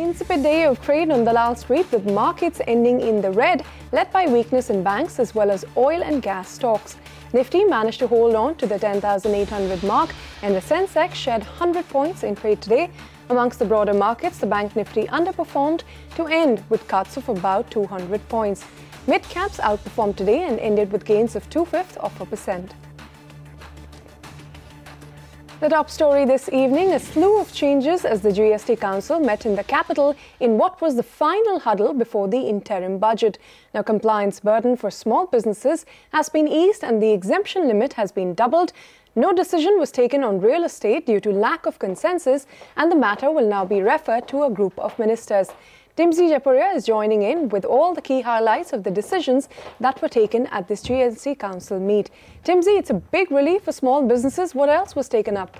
Insipid day of trade on Dalal Street with markets ending in the red, led by weakness in banks as well as oil and gas stocks. Nifty managed to hold on to the 10,800 mark and the Sensex shed 100 points in trade today. Amongst the broader markets, the Bank Nifty underperformed to end with cuts of about 200 points. Midcaps outperformed today and ended with gains of 0.02%. The top story this evening, a slew of changes as the GST Council met in the capital in what was the final huddle before the interim budget. Now, compliance burden for small businesses has been eased and the exemption limit has been doubled. No decision was taken on real estate due to lack of consensus, and the matter will now be referred to a group of ministers. Timsy Japuria is joining in with all the key highlights of the decisions that were taken at this GST Council meet. Timsy, it's a big relief for small businesses. What else was taken up?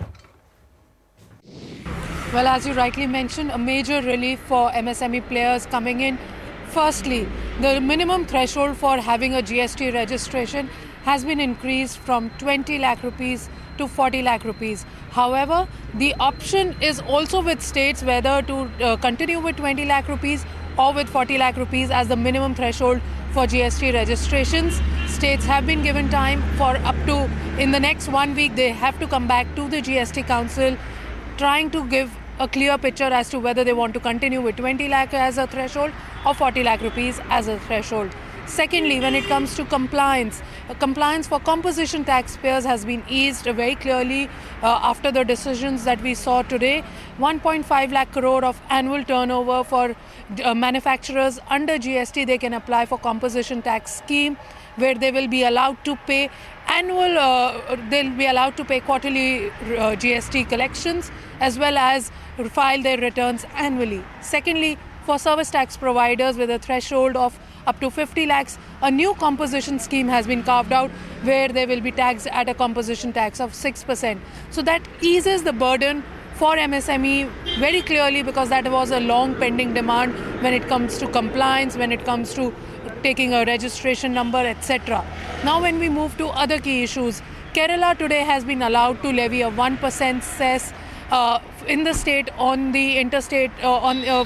Well, as you rightly mentioned, a major relief for MSME players coming in. Firstly, the minimum threshold for having a GST registration has been increased from 20 lakh rupees to 40 lakh rupees. However, the option is also with states whether to continue with 20 lakh rupees or with 40 lakh rupees as the minimum threshold for GST registrations. States have been given time for up to, in the next 1 week, they have to come back to the GST Council trying to give a clear picture as to whether they want to continue with 20 lakh as a threshold or 40 lakh rupees as a threshold. Secondly, when it comes to compliance for composition taxpayers has been eased very clearly after the decisions that we saw today. 1.5 lakh crore of annual turnover for manufacturers under GST, they can apply for composition tax scheme where they will be allowed to pay quarterly GST collections as well as file their returns annually. Secondly, for service tax providers with a threshold of up to 50 lakhs, a new composition scheme has been carved out where they will be taxed at a composition tax of 6%. So that eases the burden for MSME very clearly, because that was a long pending demand when it comes to compliance, when it comes to taking a registration number, etc. Now when we move to other key issues, Kerala today has been allowed to levy a 1% cess in the state on the interstate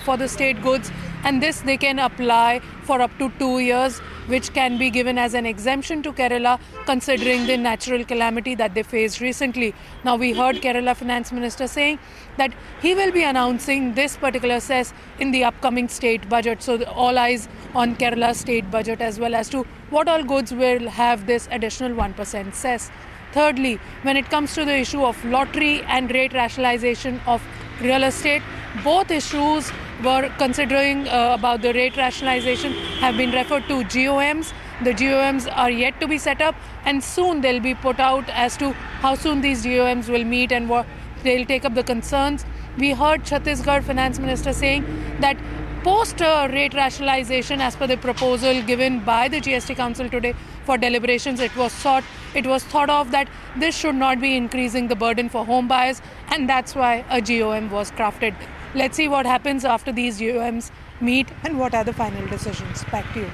for the state goods, and this they can apply for up to 2 years, which can be given as an exemption to Kerala considering the natural calamity that they faced recently. Now we heard Kerala Finance Minister saying that he will be announcing this particular cess in the upcoming state budget. So all eyes on Kerala state budget as well as to what all goods will have this additional 1% cess. Thirdly, when it comes to the issue of lottery and rate rationalization of real estate, both issues were considering about the rate rationalization have been referred to GOMs. The GOMs are yet to be set up, and soon they'll be put out as to how soon these GOMs will meet and what they'll take up the concerns. We heard Chhattisgarh Finance Minister saying that post rate rationalization, as per the proposal given by the GST Council today for deliberations, it was thought of that this should not be increasing the burden for home buyers, and that's why a GOM was crafted. Let's see what happens after these GOMs meet and what are the final decisions. Back to you.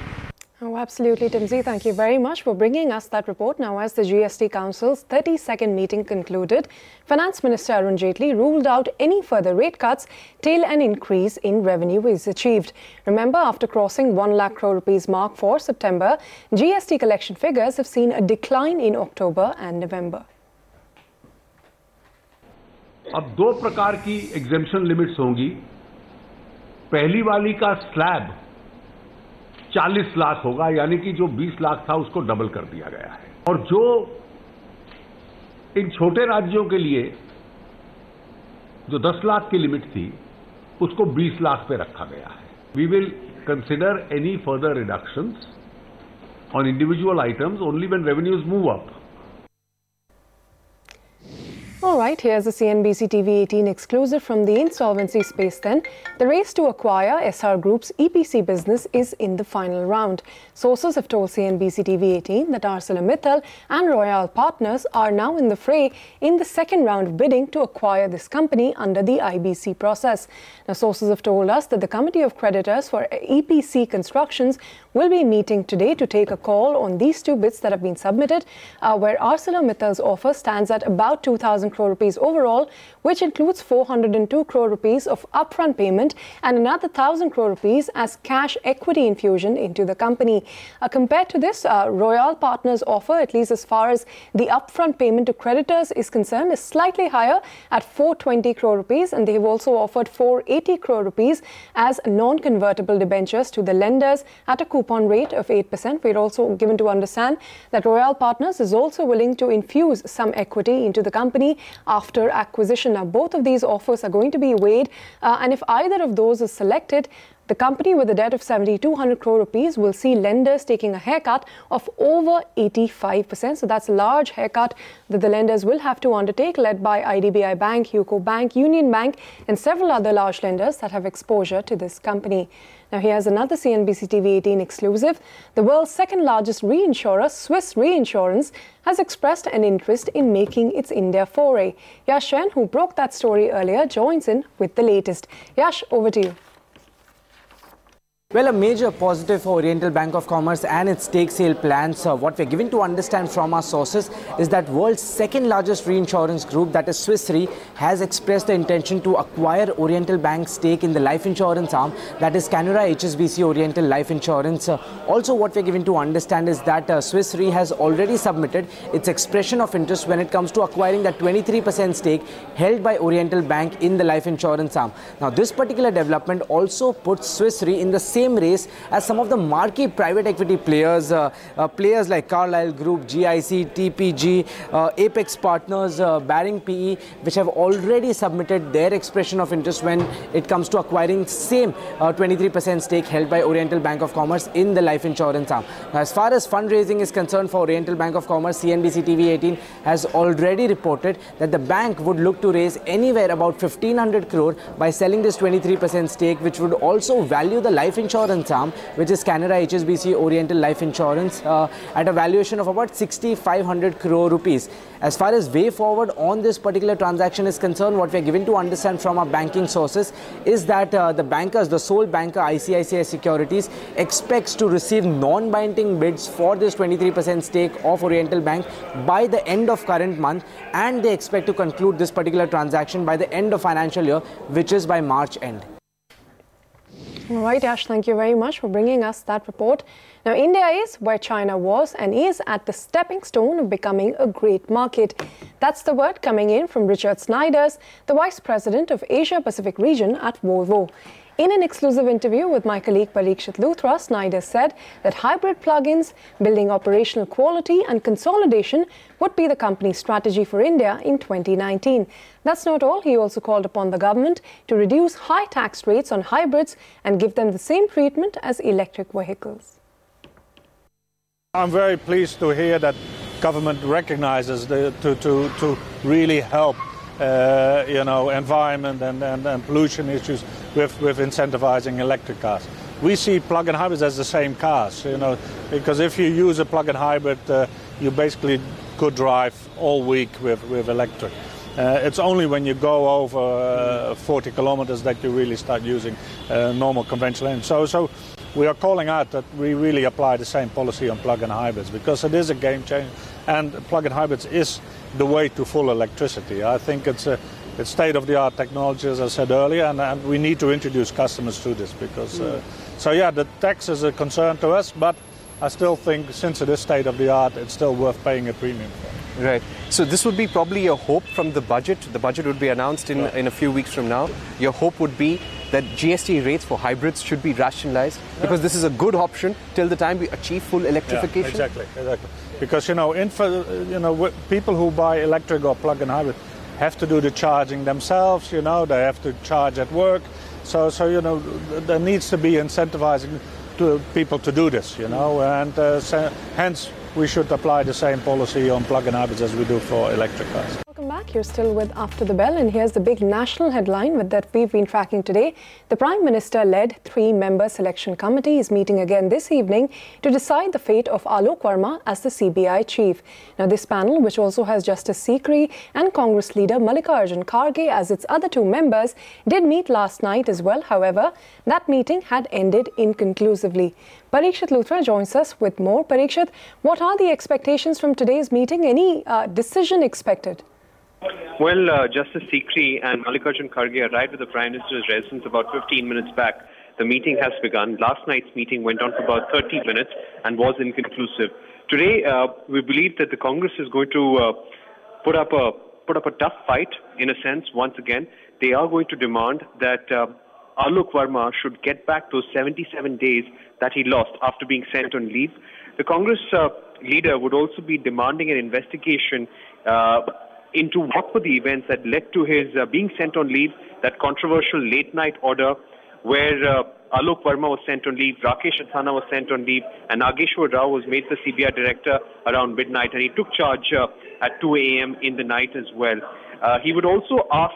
Oh, absolutely, Timsy. Thank you very much for bringing us that report. Now, as the GST Council's 32nd meeting concluded, Finance Minister Arun Jaitley ruled out any further rate cuts till an increase in revenue is achieved. Remember, after crossing 1 lakh crore rupees mark for September, GST collection figures have seen a decline in October and November. अब दो प्रकार की exemption limits होंगी. पहली वाली का slab 40 lakh होगा, यानी कि जो 20 लाख था उसको डबल कर दिया गया है. और जो इन छोटे राज्यों के लिए जो 10 लाख की लिमिट थी उसको 20 लाख पे रखा गया है. We will consider any further reductions on individual items only when revenues move up. All right, here's a CNBC TV 18 exclusive from the insolvency space then. The race to acquire SR Group's EPC business is in the final round. Sources have told CNBC TV 18 that ArcelorMittal and Royal Partners are now in the fray in the second round of bidding to acquire this company under the IBC process. Now, sources have told us that the Committee of Creditors for EPC Constructions will be meeting today to take a call on these two bids that have been submitted, where ArcelorMittal's offer stands at about 2,000 1,000 crore rupees overall, which includes 402 crore rupees of upfront payment and another 1,000 crore rupees as cash equity infusion into the company. Compared to this, Royal Partners' offer, at least as far as the upfront payment to creditors is concerned, is slightly higher at 420 crore rupees, and they have also offered 480 crore rupees as non-convertible debentures to the lenders at a coupon rate of 8%. We're also given to understand that Royal Partners is also willing to infuse some equity into the company after acquisition. Now, both of these offers are going to be weighed, and if either of those is selected, the company with a debt of 7,200 crore rupees will see lenders taking a haircut of over 85%. So that's a large haircut that the lenders will have to undertake, led by IDBI Bank, UCO Bank, Union Bank, and several other large lenders that have exposure to this company. Now, here's another CNBC TV 18 exclusive. The world's second largest reinsurer, Swiss Reinsurance, has expressed an interest in making its India foray. Yash Jain, who broke that story earlier, joins in with the latest. Yash, over to you. Well, a major positive for Oriental Bank of Commerce and its stake sale plans. What we're given to understand from our sources is that world's second largest reinsurance group, that is Swiss Re, has expressed the intention to acquire Oriental Bank's stake in the life insurance arm, that is Canara HSBC Oriental Life Insurance. Also, what we're given to understand is that Swiss Re has already submitted its expression of interest when it comes to acquiring that 23% stake held by Oriental Bank in the life insurance arm. Now, this particular development also puts Swiss Re in the same race as some of the marquee private equity players, players like Carlyle Group, GIC, TPG, Apex Partners, Baring PE, which have already submitted their expression of interest when it comes to acquiring same 23% stake held by Oriental Bank of Commerce in the life insurance arm. Now, as far as fundraising is concerned for Oriental Bank of Commerce, CNBC TV 18 has already reported that the bank would look to raise anywhere about 1,500 crore by selling this 23% stake, which would also value the life insurance arm, which is Canara HSBC Oriental Life Insurance, at a valuation of about 6,500 crore rupees. As far as way forward on this particular transaction is concerned, what we are given to understand from our banking sources is that the sole banker ICICI Securities expects to receive non-binding bids for this 23% stake of Oriental Bank by the end of current month, and they expect to conclude this particular transaction by the end of financial year, which is by March end. All right, Ash, thank you very much for bringing us that report. Now, India is where China was and is at the stepping stone of becoming a great market. That's the word coming in from Richard Snyders, the Vice President of Asia Pacific region at Volvo. In an exclusive interview with my colleague Parikshit Luthra, Snyder said that hybrid plugins, building operational quality and consolidation would be the company's strategy for India in 2019. That's not all. He also called upon the government to reduce high tax rates on hybrids and give them the same treatment as electric vehicles. I'm very pleased to hear that government recognizes to really help environment and pollution issues with incentivizing electric cars. We see plug-in hybrids as the same cars, because if you use a plug-in hybrid, you basically could drive all week with electric. It's only when you go over 40 kilometers that you really start using normal conventional engines. So we are calling out that we really apply the same policy on plug-in hybrids, because it is a game changer, and plug-in hybrids is the way to full electricity. I think it's state-of-the-art technology, as I said earlier, and we need to introduce customers to this, because the tax is a concern to us, but I still think since it is state-of-the-art, it's still worth paying a premium for. Right. So this would be probably a hope from the budget. The budget would be announced in a few weeks from now. Your hope would be that GST rates for hybrids should be rationalized, because this is a good option till the time we achieve full electrification. Yeah, exactly. Because people who buy electric or plug-in hybrid have to do the charging themselves. They have to charge at work. So there needs to be incentivizing to people to do this. And hence we should apply the same policy on plug-in hybrids as we do for electric cars. Welcome back. You're still with After the Bell, and here's the big national headline that we've been tracking today. The Prime Minister-led 3-member selection committee is meeting again this evening to decide the fate of Alok Verma as the CBI chief. Now, this panel, which also has Justice Sikri and Congress leader Mallikarjun Kharge as its other 2 members, did meet last night as well. However, that meeting had ended inconclusively. Parikshit Luthra joins us with more. Parikshit, what are the expectations from today's meeting? Any decision expected? Well, Justice Sikri and Mallikarjun Kharge arrived at the Prime Minister's residence about 15 minutes back. The meeting has begun. Last night's meeting went on for about 30 minutes and was inconclusive. Today, we believe that the Congress is going to put up a tough fight, in a sense, once again. They are going to demand that Alok Verma should get back those 77 days that he lost after being sent on leave. The Congress leader would also be demanding an investigation into what were the events that led to his being sent on leave, that controversial late-night order where Alok Verma was sent on leave, Rakesh Asthana was sent on leave, and Nageshwar Rao was made the CBI director around midnight, and he took charge at 2 a.m. in the night as well. He would also ask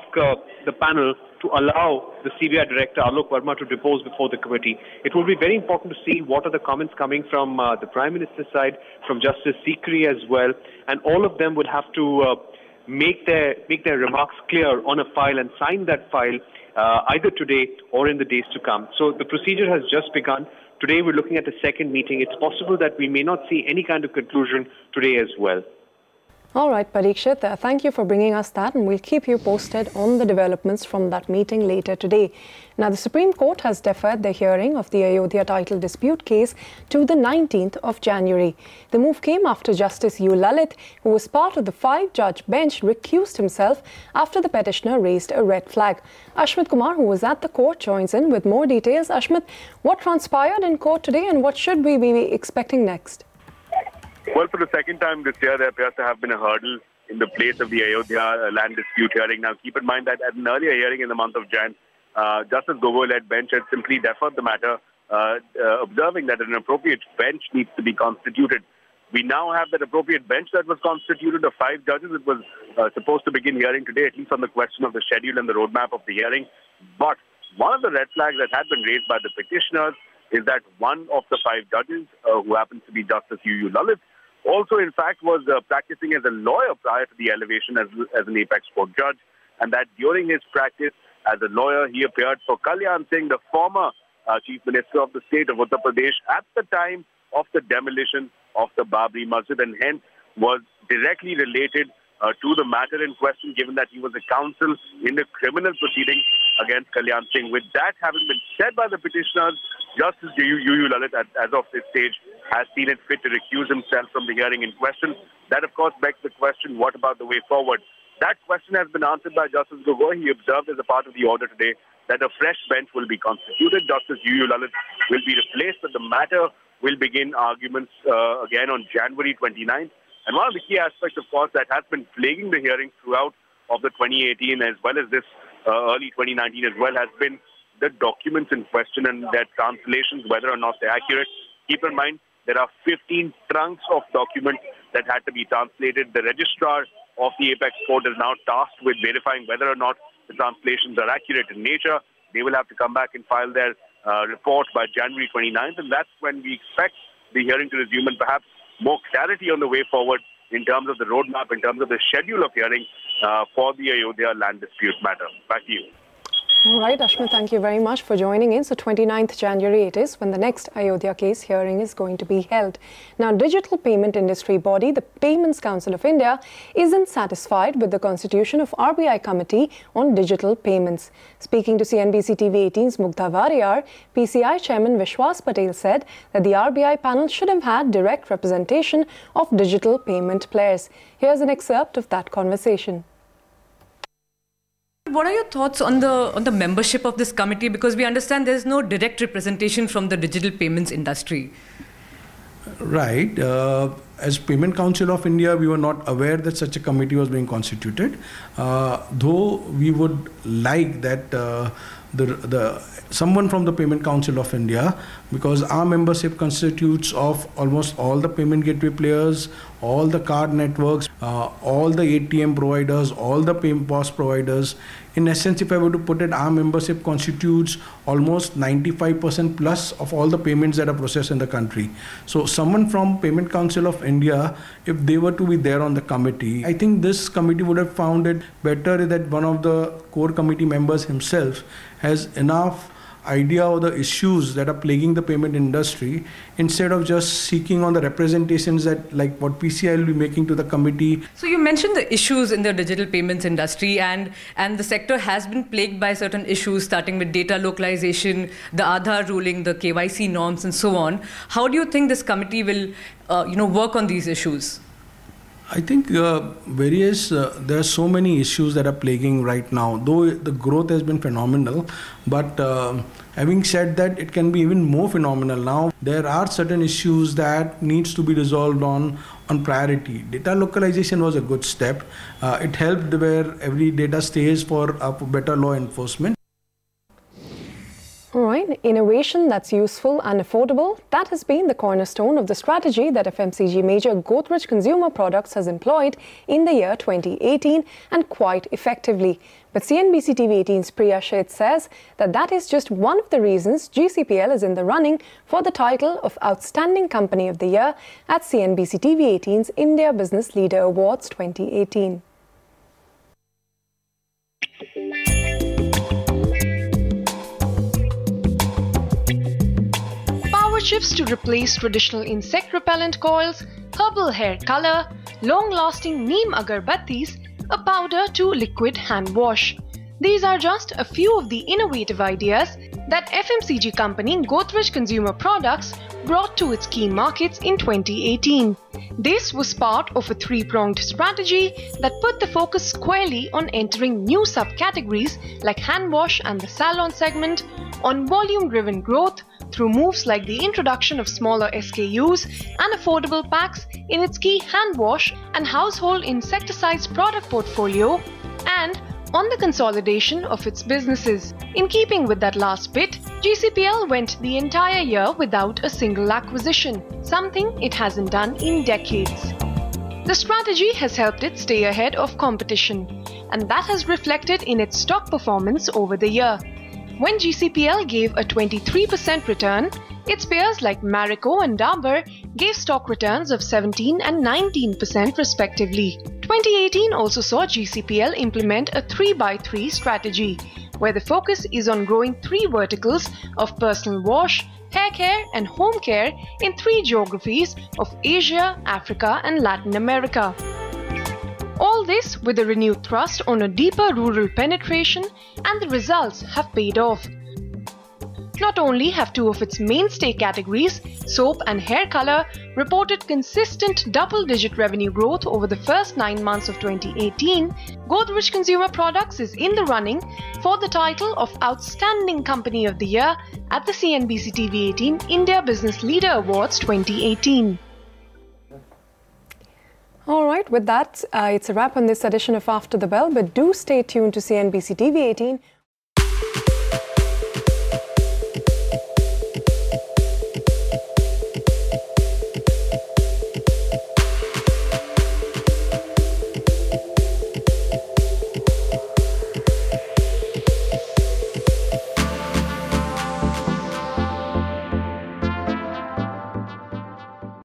the panel to allow the CBI director, Alok Verma, to depose before the committee. It will be very important to see what are the comments coming from the Prime Minister's side, from Justice Sikri as well, and all of them would have to make their remarks clear on a file and sign that file either today or in the days to come. So the procedure has just begun. Today we're looking at the second meeting. It's possible that we may not see any kind of conclusion today as well. All right, Parikshit, thank you for bringing us that, and we'll keep you posted on the developments from that meeting later today. Now, the Supreme Court has deferred the hearing of the Ayodhya title dispute case to the 19th of January. The move came after Justice U. Lalit, who was part of the 5-judge bench, recused himself after the petitioner raised a red flag. Ashmit Kumar, who was at the court, joins in with more details. Ashmit, what transpired in court today and what should we be expecting next? Well, for the second time this year, there appears to have been a hurdle in the place of the Ayodhya land dispute hearing. Now, keep in mind that at an earlier hearing in the month of Jan, Justice Gogoi-led bench had simply deferred the matter, observing that an appropriate bench needs to be constituted. We now have that appropriate bench that was constituted of 5 judges. It was supposed to begin hearing today, at least on the question of the schedule and the roadmap of the hearing. But one of the red flags that had been raised by the petitioners is that one of the 5 judges, who happens to be Justice U. Lalit, also, in fact, was practicing as a lawyer prior to the elevation as an apex court judge, and that during his practice as a lawyer, he appeared for Kalyan Singh, the former Chief Minister of the state of Uttar Pradesh, at the time of the demolition of the Babri Masjid, and hence was directly related to the matter in question, given that he was a counsel in the criminal proceeding against Kalyan Singh. With that having been said by the petitioners, Justice U. Lalit, as of this stage, has seen it fit to recuse himself from the hearing in question. That, of course, begs the question, what about the way forward? That question has been answered by Justice Gogoi. He observed as a part of the order today that a fresh bench will be constituted. Justice U. Lalit will be replaced, but the matter will begin arguments again on January 29th. And one of the key aspects, of course, that has been plaguing the hearing throughout of the 2018 as well as this early 2019 as well has been the documents in question and their translations, whether or not they're accurate. Keep in mind, there are 15 trunks of documents that had to be translated. The registrar of the apex court is now tasked with verifying whether or not the translations are accurate in nature. They will have to come back and file their report by January 29th, and that's when we expect the hearing to resume and perhaps more clarity on the way forward in terms of the roadmap, in terms of the schedule of hearing for the Ayodhya land dispute matter. Back to you. All right, Ashmit, thank you very much for joining in. So 29th January it is when the next Ayodhya case hearing is going to be held. Now, digital payment industry body, the Payments Council of India, isn't satisfied with the constitution of RBI Committee on Digital Payments. Speaking to cnbc TV 18's Mugdha Warrior, PCI Chairman Vishwas Patel said that the RBI panel should have had direct representation of digital payment players. Here's an excerpt of that conversation. What are your thoughts on the membership of this committee? Because we understand there is no direct representation from the digital payments industry. Right. As Payment Council of India, we were not aware that such a committee was being constituted. Though we would like that someone from the Payment Council of India, because our membership constitutes of almost all the payment gateway players, all the card networks, all the ATM providers, all the POS providers. In essence, if I were to put it, our membership constitutes almost 95% plus of all the payments that are processed in the country. So someone from Payment Council of India, if they were to be there on the committee, I think this committee would have found it better that one of the core committee members himself has enough idea of the issues that are plaguing the payment industry, instead of just seeking on the representations that like what PCI will be making to the committee. So you mentioned the issues in the digital payments industry, and the sector has been plagued by certain issues, starting with data localization, the Aadhaar ruling, the KYC norms, and so on. How do you think this committee will work on these issues? I think there are so many issues that are plaguing right now, though the growth has been phenomenal. But having said that, it can be even more phenomenal now. There are certain issues that needs to be resolved on priority. Data localization was a good step. It helped where every data stays for better law enforcement. All right, innovation that's useful and affordable, that has been the cornerstone of the strategy that FMCG major Godrej Consumer Products has employed in the year 2018, and quite effectively. But CNBC TV 18's Priya Sheth says that is just one of the reasons GCPL is in the running for the title of Outstanding Company of the Year at CNBC TV 18's India Business Leader Awards 2018. Chips to replace traditional insect repellent coils, herbal hair color, long-lasting neem agarbattis, a powder to liquid hand wash. These are just a few of the innovative ideas that FMCG company Godrej Consumer Products brought to its key markets in 2018. This was part of a three-pronged strategy that put the focus squarely on entering new subcategories like hand wash and the salon segment, on volume-driven growth through moves like the introduction of smaller SKUs and affordable packs in its key hand wash and household insecticides product portfolio, and on the consolidation of its businesses. In keeping with that last bit, GCPL went the entire year without a single acquisition, something it hasn't done in decades. The strategy has helped it stay ahead of competition, and that has reflected in its stock performance over the year. When GCPL gave a 23% return, its peers like Marico and Dabur gave stock returns of 17 and 19% respectively. 2018 also saw GCPL implement a 3x3 strategy, where the focus is on growing three verticals of personal wash, hair care and home care in three geographies of Asia, Africa and Latin America. All this with a renewed thrust on a deeper rural penetration, and the results have paid off. Not only have two of its mainstay categories, soap and hair color, reported consistent double-digit revenue growth over the first 9 months of 2018, Godrej Consumer Products is in the running for the title of Outstanding Company of the Year at the CNBC TV 18 India Business Leader Awards 2018. All right, with that, it's a wrap on this edition of After the Bell, but do stay tuned to CNBC TV 18